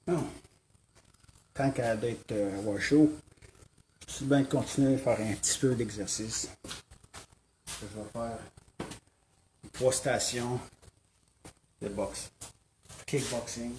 Non. Tant qu'à d'être avoir chaud, c'est bien de continuer à faire un petit peu d'exercice. Je vais faire 3 stations de boxe. Kickboxing.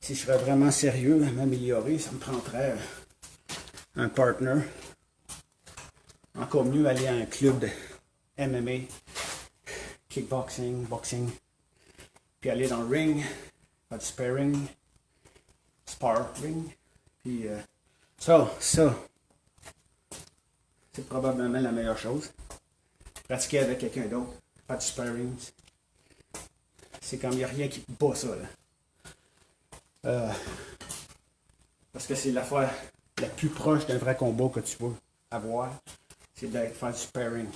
si je serais vraiment sérieux à m'améliorer, ça me prendrait un partner. Encore mieux aller à un club de MMA, kickboxing, boxing, puis aller dans le ring, faire du sparring, puis ça, c'est probablement la meilleure chose. Pratiquer avec quelqu'un d'autre, faire du sparring, c'est comme il n'y a rien qui bat ça, là. Parce que c'est la fois la plus proche d'un vrai combat que tu peux avoir, c'est de faire du sparring.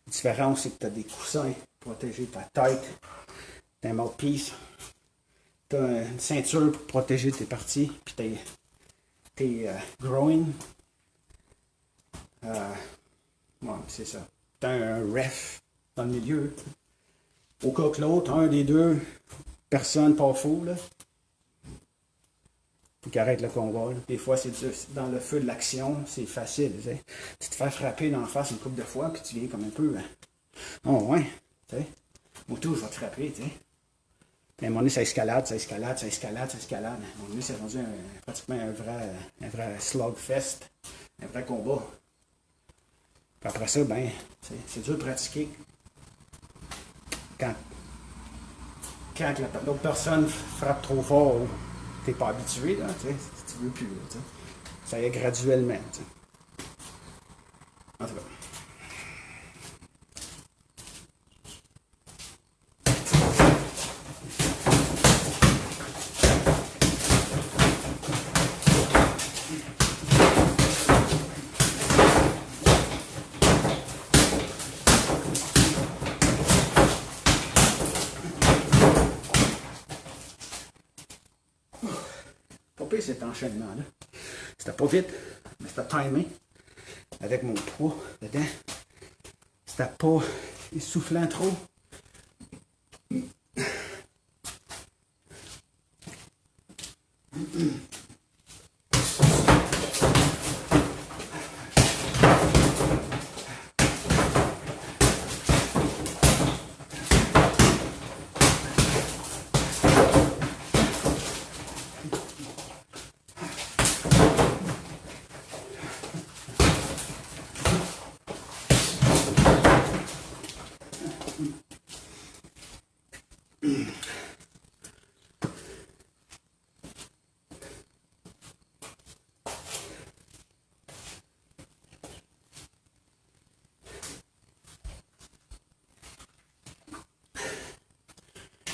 La différence, c'est que tu as des coussins pour protéger ta tête, ta mouthpiece, tu as une ceinture pour protéger tes parties, puis tes groin. Ouais, c'est ça. Tu as un ref dans le milieu. Au cas que l'autre, un des deux personnes pas fou, là, qui arrête le combat. Là. Des fois, c'est dans le feu de l'action, c'est facile. T'sais. Tu te fais frapper dans la face une couple de fois, puis tu viens comme un peu. Oh, ouais, tu sais. Moi, tout, je vais te frapper, tu sais. À un moment donné, ça escalade. À un moment donné, c'est rendu pratiquement un vrai slugfest, un vrai combat. Puis après ça, ben, c'est dur de pratiquer. Quand l'autre personne frappe trop fort, t'es pas habitué, là, tu sais, si tu veux plus, là, tu sais. Ça y est graduellement, tu sais. En tout cas. Cet enchaînement-là. C'était pas vite, mais c'était timé avec mon poids dedans. C'était pas essoufflant trop.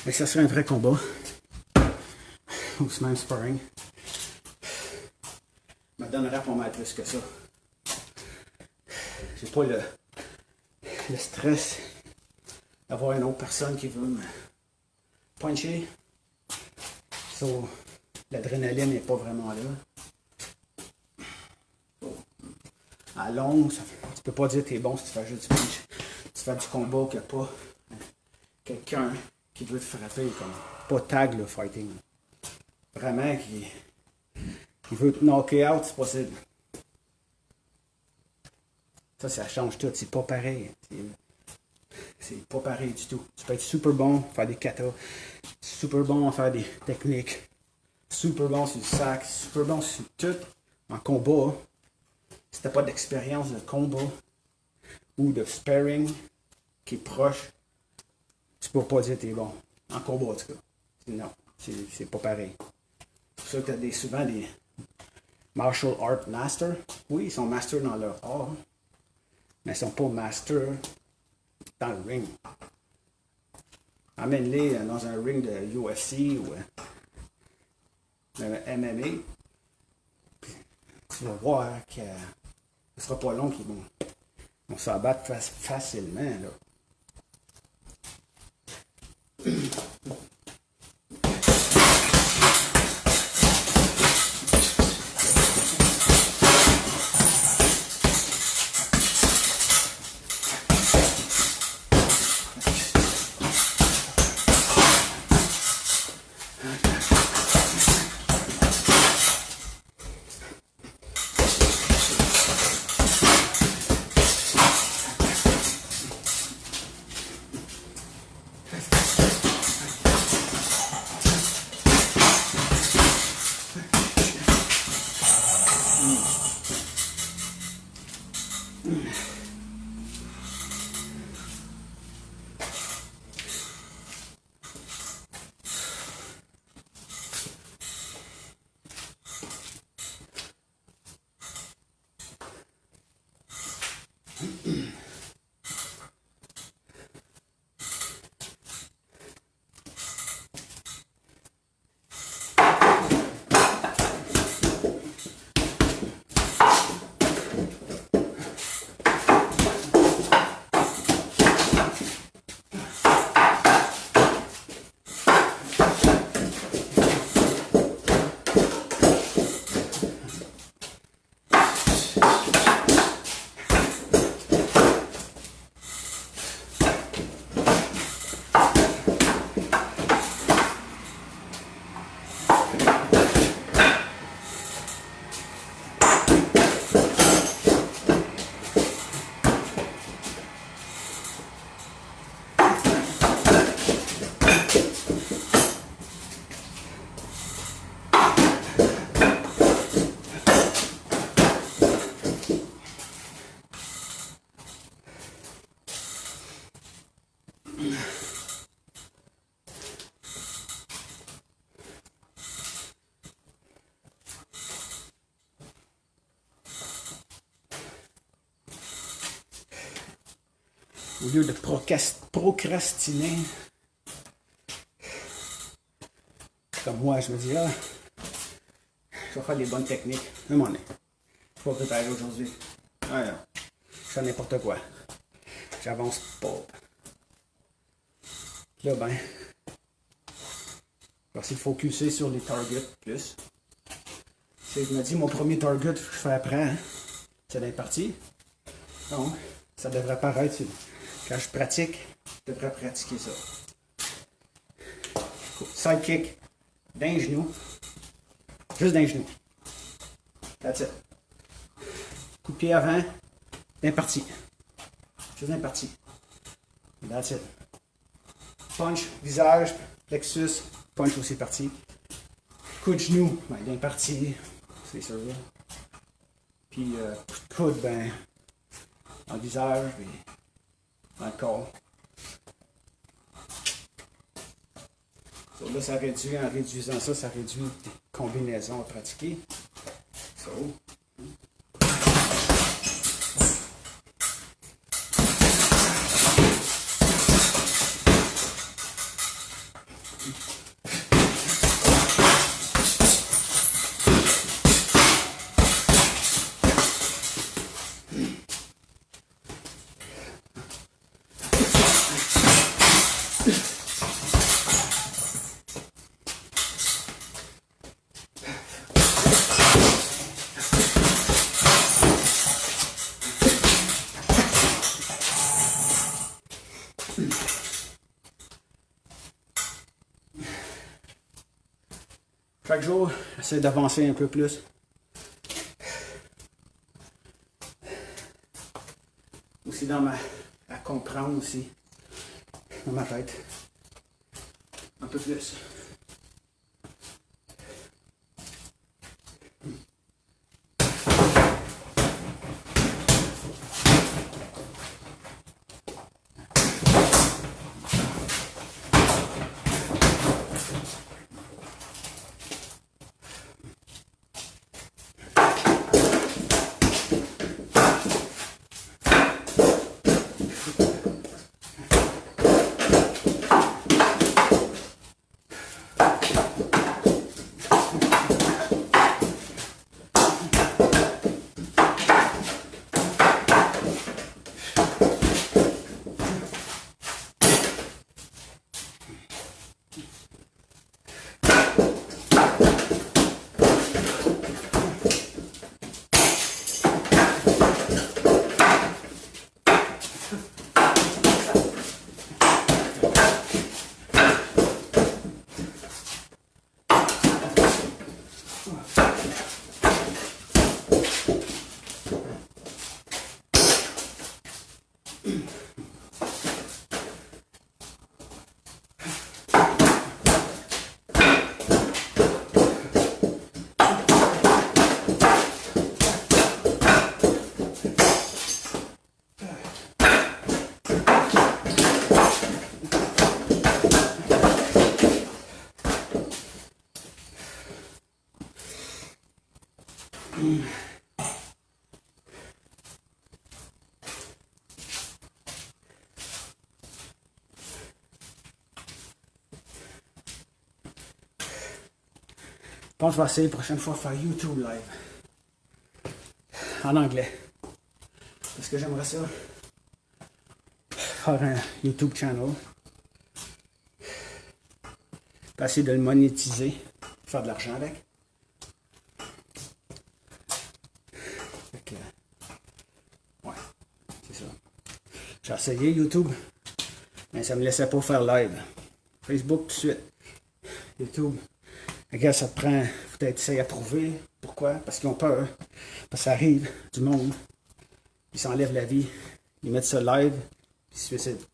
Mais ça serait un vrai combat. Ou même sparring. Je me donnerais pour mal plus que ça. J'ai pas le stress d'avoir une autre personne qui veut me puncher. So, l'adrénaline n'est pas vraiment là. À longue, tu peux pas dire que t'es bon si tu fais juste du punch. Tu fais du combat qu'il n'y a pas quelqu'un qui veut te frapper, comme pas tag le fighting. Vraiment qui veut te knocker out, c'est possible. Ça change tout, c'est pas pareil. C'est pas pareil du tout. Tu peux être super bon à faire des katas, super bon à faire des techniques, super bon sur le sac, super bon sur tout en combat. Si t'as pas d'expérience de combat ou de sparring qui est proche, tu peux pas dire que t'es bon. En combat, en tout cas. Non, c'est pas pareil. C'est pour ça que t'as souvent des martial art masters. Oui, ils sont masters dans leur art, mais ils sont pas masters dans le ring. Amène-les dans un ring de UFC ou de MMA. Tu vas voir que ce sera pas long qu'ils vont s'en battre facilement, là. Au lieu de procrastiner, comme moi, je me dis, ah, je vais faire des bonnes techniques. Un moment donné, je vais préparer aujourd'hui. Ah non, je fais n'importe quoi. J'avance pas. Là, ben, je vais essayer de focuser sur les targets plus. Je me dis, mon premier target, je fais après, hein? C'est dans partie. Donc, ça devrait paraître. Quand je pratique, je devrais pratiquer ça. Side kick d'un genou. Juste d'un genou. That's it. Coup de pied avant, d'un parti. Juste d'un parti. That's it. Punch, visage, plexus, punch aussi parti. Coup de genou, ben, d'un parti. C'est sûr. Puis coude, ben, en visage, puis dans le corps. So, là, ça réduit, en réduisant ça, ça réduit les combinaisons à pratiquer. So. Chaque jour, j'essaie d'avancer un peu plus. Aussi à comprendre aussi, dans ma tête, un peu plus. pense que je vais essayer la prochaine fois de faire YouTube live. En anglais. Parce que j'aimerais ça. Faire un YouTube channel. Puis essayer de le monétiser. Faire de l'argent avec. Fait que, ouais, c'est ça. J'ai essayé YouTube. Mais ça me laissait pas faire live. Facebook tout de suite. YouTube. Regarde, ça te prend. Faut peut-être essayer à prouver. Pourquoi? Parce qu'ils ont peur. Parce que ça arrive du monde. Ils s'enlèvent la vie. Ils mettent ça live. Ils se suicident.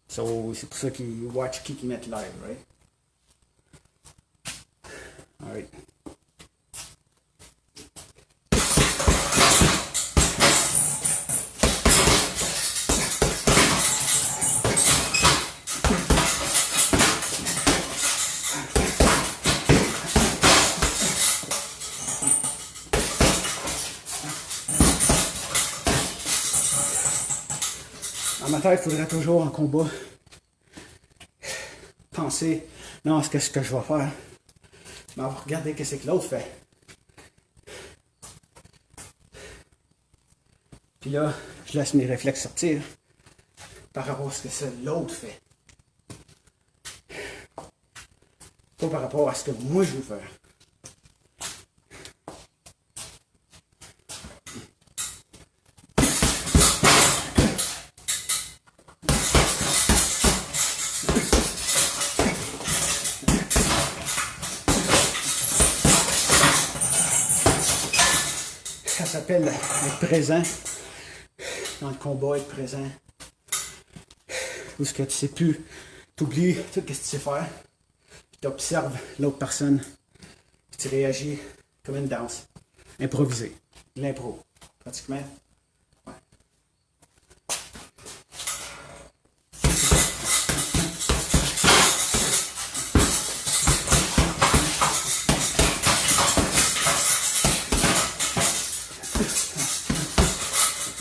So, c'est pour ça qu'ils watch qui mettent live, right? Alright. Dans ma tête, il faudrait toujours en combat penser, non, ce que je vais faire. Mais regardez ce que l'autre fait. Puis là, je laisse mes réflexes sortir par rapport à ce que l'autre fait. Pas par rapport à ce que moi je veux faire. Ça s'appelle être présent dans le combat, être présent. Où ce que tu sais plus, tu oublies tout ce que tu sais faire, puis tu observes l'autre personne, puis tu réagis comme une danse, improvisée, de l'impro, pratiquement. Ouais.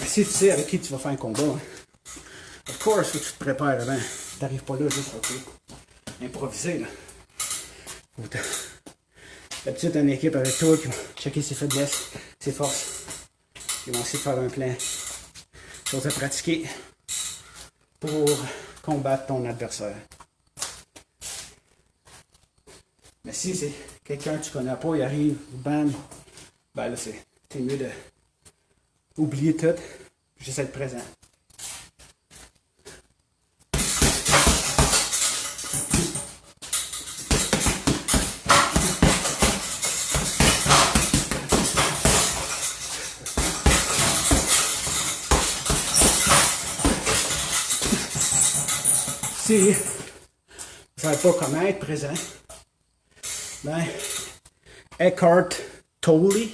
Si tu sais avec qui tu vas faire un combat, hein. Of course, faut que tu te prépares avant. T'arrives pas là juste à improviser. Là. D'habitude, t'as une équipe avec toi qui va checker ses faiblesses, ses forces. Ils vont essayer de faire un plan. Chose à pratiquer pour combattre ton adversaire. Mais si c'est quelqu'un que tu connais pas, il arrive, bam, ben là, t'es mieux de oublier tout. J'essaie d'être présent. Si vous ne savez pas comment être présent, ben, Eckhart Tolle,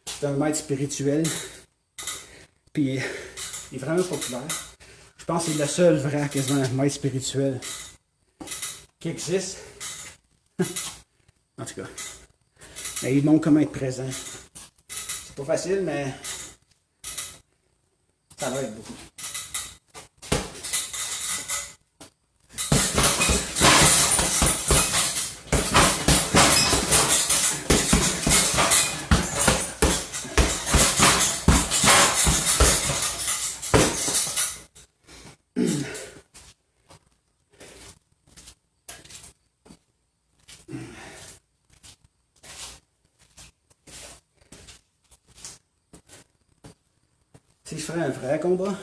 c'est un maître spirituel, puis il est vraiment populaire. Je pense que c'est le seul vrai quasiment maître spirituel qui existe. En tout cas, mais il montre comment être présent. C'est pas facile, mais ça va être beaucoup. Si je ferais un vrai combat,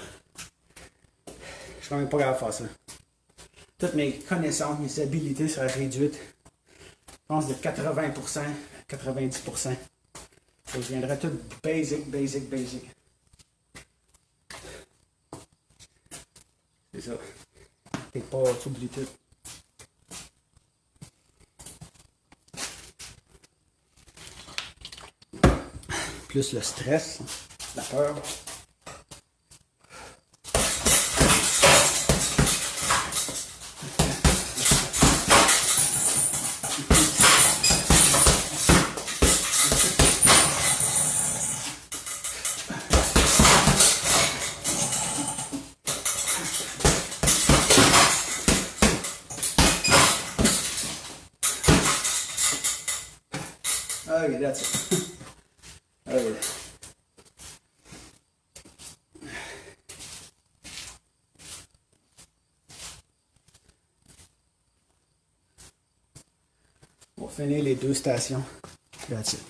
je serais même pas capable de faire ça. Toutes mes connaissances, mes habilités seraient réduites. Je pense de 80% à 90%. Ça deviendrait tout basic. C'est ça. T'es pas, tu oublies tout. Plus le stress, la peur. Ok, that's it. Ok. On va finir les 2 stations. That's it.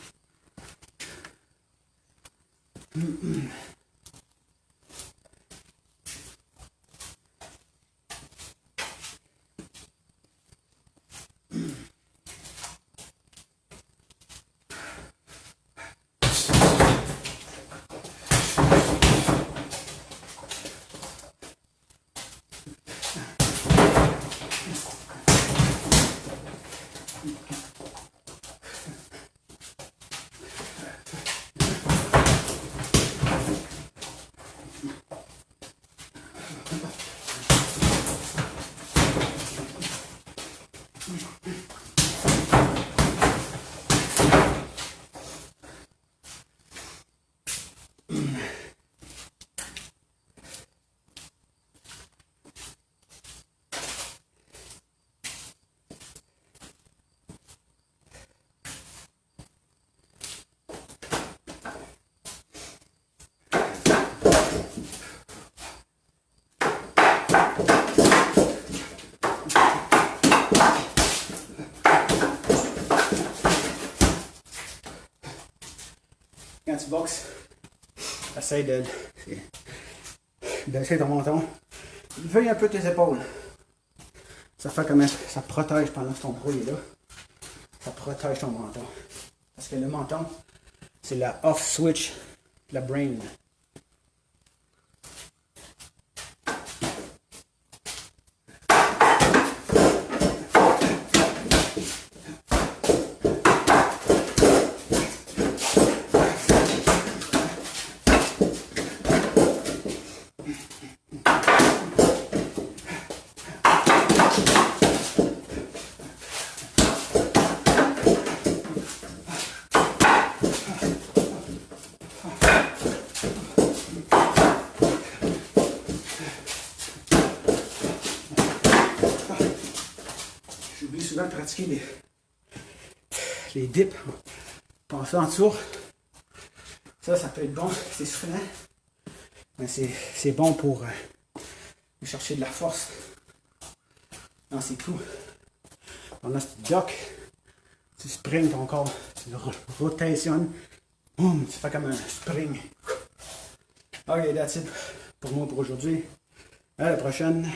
Quand tu boxes, essaye de baisser ton menton. Veuille un peu tes épaules. Ça fait comme ça protège pendant que ton bras est là. Ça protège ton menton. Parce que le menton, c'est la off switch, la brain. J'oublie souvent de pratiquer les dips. Passer en dessous. Ça peut être bon, c'est souffrant. Mais c'est bon pour chercher de la force dans ses coups. Pendant que tu duck, tu springs ton corps, tu rotationnes. Boum, tu fais comme un spring. Ok, that's it pour moi pour aujourd'hui. À la prochaine.